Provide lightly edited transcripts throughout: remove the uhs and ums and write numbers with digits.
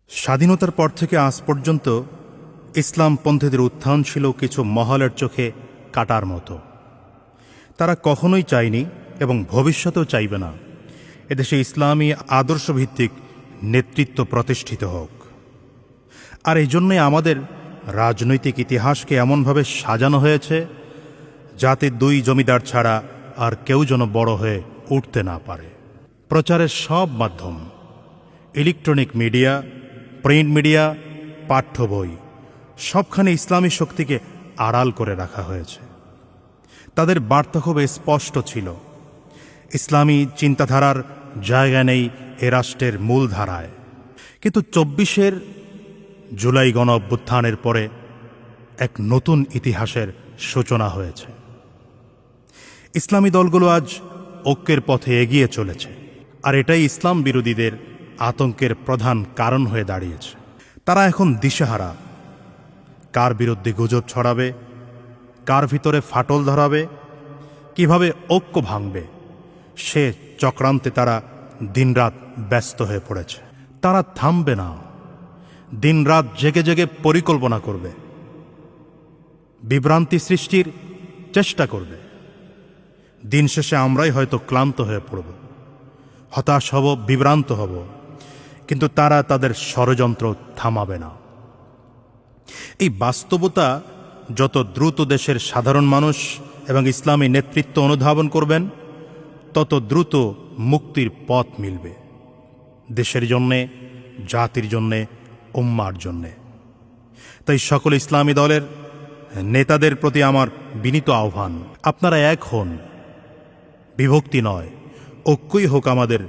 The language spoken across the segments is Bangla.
স্বাধীনতার পর থেকে আজ পর্যন্ত ইসলামপন্থীদের উত্থান ছিল কিছু মহলের চোখে কাটার মতো। তারা কখনোই চায়নি এবং ভবিষ্যতেও চাইবে না এদেশে ইসলামী আদর্শভিত্তিক নেতৃত্ব প্রতিষ্ঠিত হোক। আর এই জন্যই আমাদের রাজনৈতিক ইতিহাসকে এমনভাবে সাজানো হয়েছে যাতে দুই জমিদার ছাড়া আর কেউ যেন বড় হয়ে উঠতে না পারে। প্রচারের সব মাধ্যম, ইলেকট্রনিক মিডিয়া, প্রিন্ট মিডিয়া, পাঠ্য বই, সবখানে ইসলামী শক্তিকে আড়াল করে রাখা হয়েছে। তাদের বার্তা খুব স্পষ্ট ছিল, ইসলামী চিন্তাধারার জায়গা নেই এ রাষ্ট্রের মূল ধারায়। কিন্তু ২৪ জুলাই গণ অভ্যুত্থানের পরে এক নতুন ইতিহাসের সূচনা হয়েছে। ইসলামী দলগুলো আজ ঐক্যের পথে এগিয়ে চলেছে, আর এটাই ইসলাম বিরোধীদের আতঙ্কের প্রধান কারণ হয়ে দাঁড়িয়েছে। তারা এখন দিশেহারা, কার বিরুদ্ধে গুজব ছড়াবে, কার ভিতরে ফাটল ধরাবে, কিভাবে ঐক্য ভাঙবে, সে চক্রান্তে তারা দিনরাত ব্যস্ত হয়ে পড়েছে। তারা থামবে না, দিনরাত জেগে জেগে পরিকল্পনা করবে, বিভ্রান্তি সৃষ্টির চেষ্টা করবে। দিন শেষে আমরাই হয়তো ক্লান্ত হয়ে পড়ব, হতাশ হব, বিভ্রান্ত হব, কিন্তু তারা তাদের ষড়যন্ত্র থামাবে না। এই বাস্তবতা যত দ্রুত দেশের সাধারণ মানুষ এবং ইসলামী নেতৃত্ব অনুধাবন করবেন, তত দ্রুত মুক্তির পথ মিলবে, দেশের জন্যে, জাতির জন্যে, উম্মার জন্যে। তাই সকল ইসলামী দলের নেতাদের প্রতি আমার বিনীত আহ্বান, আপনারা এক হন, বিভক্তি নয়, ঐক্যই হোক আমাদের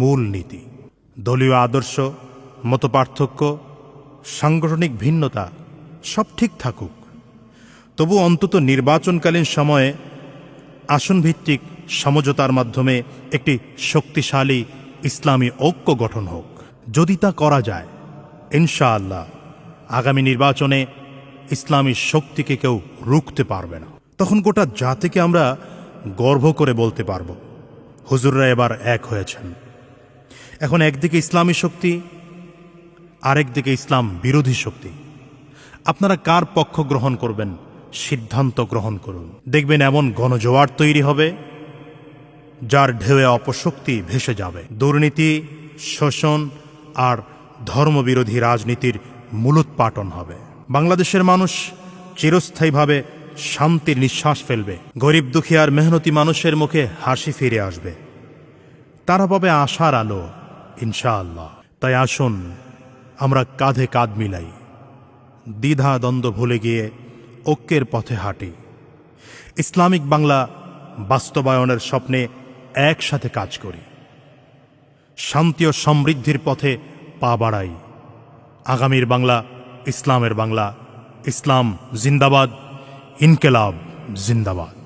মূল নীতি। দলীয় আদর্শ, মতপার্থক্য, সাংগঠনিক ভিন্নতা সব ঠিক থাকুক, তবু অন্তত নির্বাচনকালীন সময়ে আসনভিত্তিক সমঝোতার মাধ্যমে একটি শক্তিশালী ইসলামী ঐক্য গঠন হোক। যদি তা করা যায়, ইনশাআল্লাহ আগামী নির্বাচনে ইসলামী শক্তিকে কেউ রুখতে পারবে না। তখন গোটা জাতিকে আমরা গর্ব করে বলতে পারব, হুজুররা এবার এক হয়েছেন। এখন একদিকে ইসলামী শক্তি, আরেকদিকে ইসলাম বিরোধী শক্তি। আপনারা কার পক্ষ গ্রহণ করবেন, সিদ্ধান্ত গ্রহণ করুন। দেখবেন এমন গণজোয়ার তৈরি হবে যার ঢেউয়ে অপশক্তি ভেসে যাবে। দুর্নীতি, শোষণ আর ধর্মবিরোধী রাজনীতির মূলোৎপাটন হবে। বাংলাদেশের মানুষ চিরস্থায়ীভাবে শান্তির নিঃশ্বাস ফেলবে। গরিব দুঃখী আর মেহনতি মানুষের মুখে হাসি ফিরে আসবে। তারা পাবে আশার আলো, ইনশাআল্লাহ। তাই আসুন আমরা কাঁধে কাঁধ মিলাই, দ্বিধা দ্বন্দ্ব ভুলে গিয়ে ঐক্যের পথে হাঁটি। ইসলামিক বাংলা বাস্তবায়নের স্বপ্নে একসাথে কাজ করি। শান্তি ও সমৃদ্ধির পথে পা বাড়াই। আগামীর বাংলা ইসলামের বাংলা। ইসলাম জিন্দাবাদ, ইনকেলাব জিন্দাবাদ।